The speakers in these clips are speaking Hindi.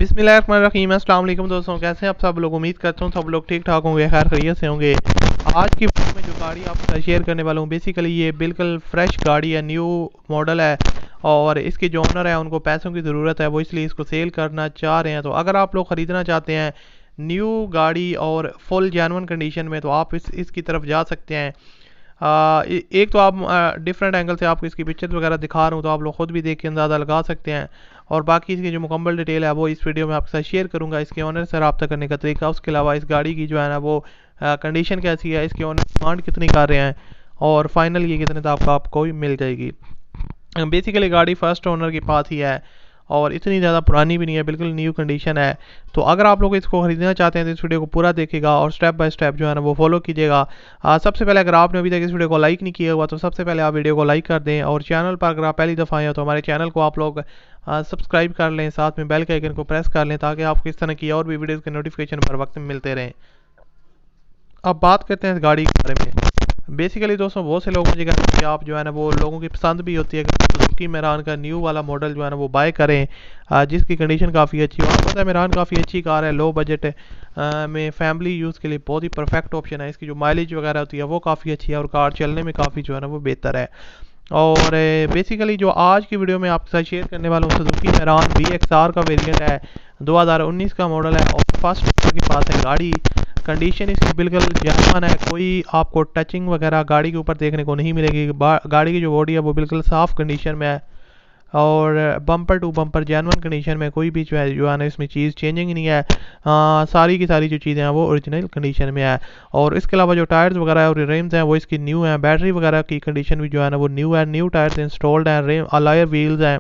बिस्मिल्लाहिर्रहमानिर्रहीम। अस्सलाम वालेकुम दोस्तों, कैसे हैं आप सब लोग। उम्मीद करता हूँ सब लोग ठीक ठाक होंगे, खैर खैरियत से होंगे। आज की वीडियो में जो गाड़ी आपके साथ शेयर करने वाला हूँ, बेसिकली ये बिल्कुल फ्रेश गाड़ी है, न्यू मॉडल है। और इसके जो ओनर है उनको पैसों की ज़रूरत है, वो इसलिए इसको सेल करना चाह रहे हैं। तो अगर आप लोग ख़रीदना चाहते हैं न्यू गाड़ी और फुल जेन्युइन कंडीशन में, तो आप इसकी तरफ जा सकते हैं। एक तो आप डिफरेंट एंगल से आपको इसकी पिक्चर वगैरह दिखा रहा हूँ, तो आप लोग खुद भी देख के अंदाज़ा लगा सकते हैं। और बाकी इसकी जो मुकम्मल डिटेल है वो इस वीडियो में आपके साथ शेयर करूँगा। इसके ओनर से रब्ता करने का तरीका, उसके अलावा इस गाड़ी की जो है ना वो कंडीशन कैसी है, इसके ओनर डिमांड कितनी कर रहे हैं, और फाइनल ये कितने तक आपको मिल जाएगी। बेसिकली गाड़ी फर्स्ट ओनर के पास ही है और इतनी ज़्यादा पुरानी भी नहीं है, बिल्कुल न्यू कंडीशन है। तो अगर आप लोग इसको ख़रीदना चाहते हैं तो इस वीडियो को पूरा देखिएगा और स्टेप बाय स्टेप जो है ना वो फॉलो कीजिएगा। सबसे पहले अगर आपने अभी तक इस वीडियो को लाइक नहीं किया हुआ तो सबसे पहले आप वीडियो को लाइक कर दें, और चैनल पर अगर आप पहली दफ़ा आए हो तो हमारे चैनल को आप लोग सब्सक्राइब कर लें, साथ में बेल के आइकन को प्रेस कर लें ताकि आपको इस तरह की और भी वीडियोज़ के नोटिफिकेशन पर वक्त मिलते रहें। अब बात करते हैं इस गाड़ी के बारे में। बेसिकली दोस्तों बहुत से लोग मुझे कहते हैं कि आप जो है ना वो लोगों की पसंद भी होती है कि सुजुकी मेरान का न्यू वाला मॉडल जो है ना वो बाय करें, जिसकी कंडीशन काफ़ी अच्छी हो। आपको पता है मेरान काफ़ी अच्छी कार है, लो बजट में फैमिली यूज़ के लिए बहुत ही परफेक्ट ऑप्शन है। इसकी जो माइलेज वगैरह होती है वो काफ़ी अच्छी है और कार चलने में काफ़ी जो है ना वो बेहतर है। और बेसिकली जो आज की वीडियो में आपके साथ शेयर करने वाला हूँ सुजुकी मेरान VXR का वेरिएंट है, 2019 का मॉडल है और फर्स्ट के पास है गाड़ी। कंडीशन इसकी बिल्कुल जेन्युइन है, कोई आपको टचिंग वगैरह गाड़ी के ऊपर देखने को नहीं मिलेगी। गाड़ी की जो बॉडी है वो बिल्कुल साफ़ कंडीशन में है और bumper to bumper genuine condition में, कोई भी जो है ना इसमें चीज़ चेंजिंग नहीं है। सारी की सारी जो चीज़ें हैं वो ओरिजिनल कंडीशन में है। और इसके अलावा जो टायर्स वगैरह और रिम्स हैं वो इसकी न्यू हैं। बैटरी वगैरह की कंडीशन भी जो है ना वो न्यू है, न्यू टायर्स इंस्टॉल्ड हैं, रिम अलॉय व्हील्स हैं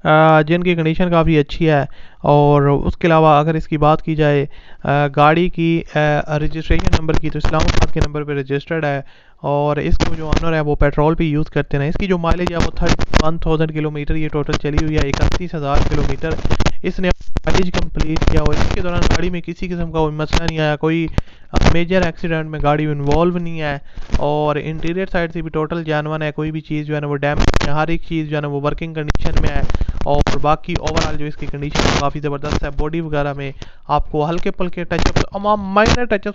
जिनकी कंडीशन काफ़ी अच्छी है। और उसके अलावा अगर इसकी बात की जाए गाड़ी की रजिस्ट्रेशन नंबर की, तो इस्लामाबाद के नंबर पे रजिस्टर्ड है और इसको जो ऑनर है वो पेट्रोल पे यूज़ करते हैं। इसकी जो माइलेज है वो 31,000 किलोमीटर ये टोटल चली हुई है, 31,000 किलोमीटर इसने माइलेज कंप्लीट किया। और इसके दौरान गाड़ी में किसी किस्म का कोई मसला नहीं आया, कोई मेजर एक्सीडेंट में गाड़ी इन्वॉल्व नहीं है। और इंटीरियर साइड से भी टोटल जेन्युइन है, कोई भी चीज़ जो है ना वो डैमेज नहीं है, हर एक चीज़ जो है ना वो वर्किंग कंडीशन में है। और बाकी ओवरऑल जो इसकी कंडीशन काफ़ी ज़बरदस्त है। बॉडी वगैरह में आपको हल्के पल्के टचअप, माइनर टचअप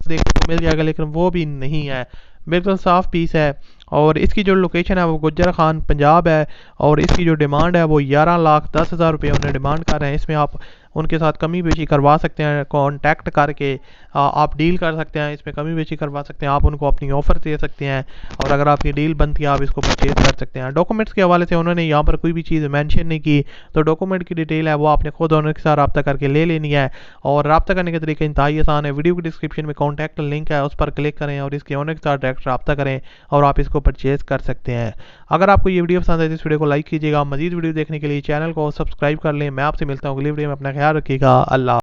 देखने को मिल जाएगा, लेकिन वो भी नहीं है, बिल्कुल साफ़ पीस है। और इसकी जो लोकेशन है वो गुज्जर खान पंजाब है और इसकी जो डिमांड है वो 11,10,000 रुपये उन्हें डिमांड कर रहे हैं। इसमें आप उनके साथ कमी बेशी करवा सकते हैं, कांटेक्ट करके आप डील कर सकते हैं, इसमें कमी बेशी करवा सकते हैं, आप उनको अपनी ऑफ़र दे सकते हैं और अगर आपकी डील बनती है आप इसको परचेज कर सकते हैं। डॉक्यूमेंट्स के हवाले से उन्होंने यहाँ पर कोई भी चीज़ मेंशन नहीं की, तो डॉक्यूमेंट की डिटेल है वो आपने खुद ओनर के साथ रब्ता करके ले लेनी है। और रब्ता करने का तरीका इंतहाई आसान है, वीडियो की डिस्क्रिप्शन में कॉन्टैक्ट लिंक है, उस पर क्लिक करें और इसके ओनर के साथ डायरेक्ट रब्ता करें और आप इसको परचेज कर सकते हैं। अगर आपको ये वीडियो पसंद है तो इस वीडियो को लाइक कीजिएगा। मजीद वीडियो देखने के लिए चैनल को सब्सक्राइब कर लें। मैं आपसे मिलता हूँ अगली वीडियो में, अपना ख्याल रखिएगा। अल्लाह।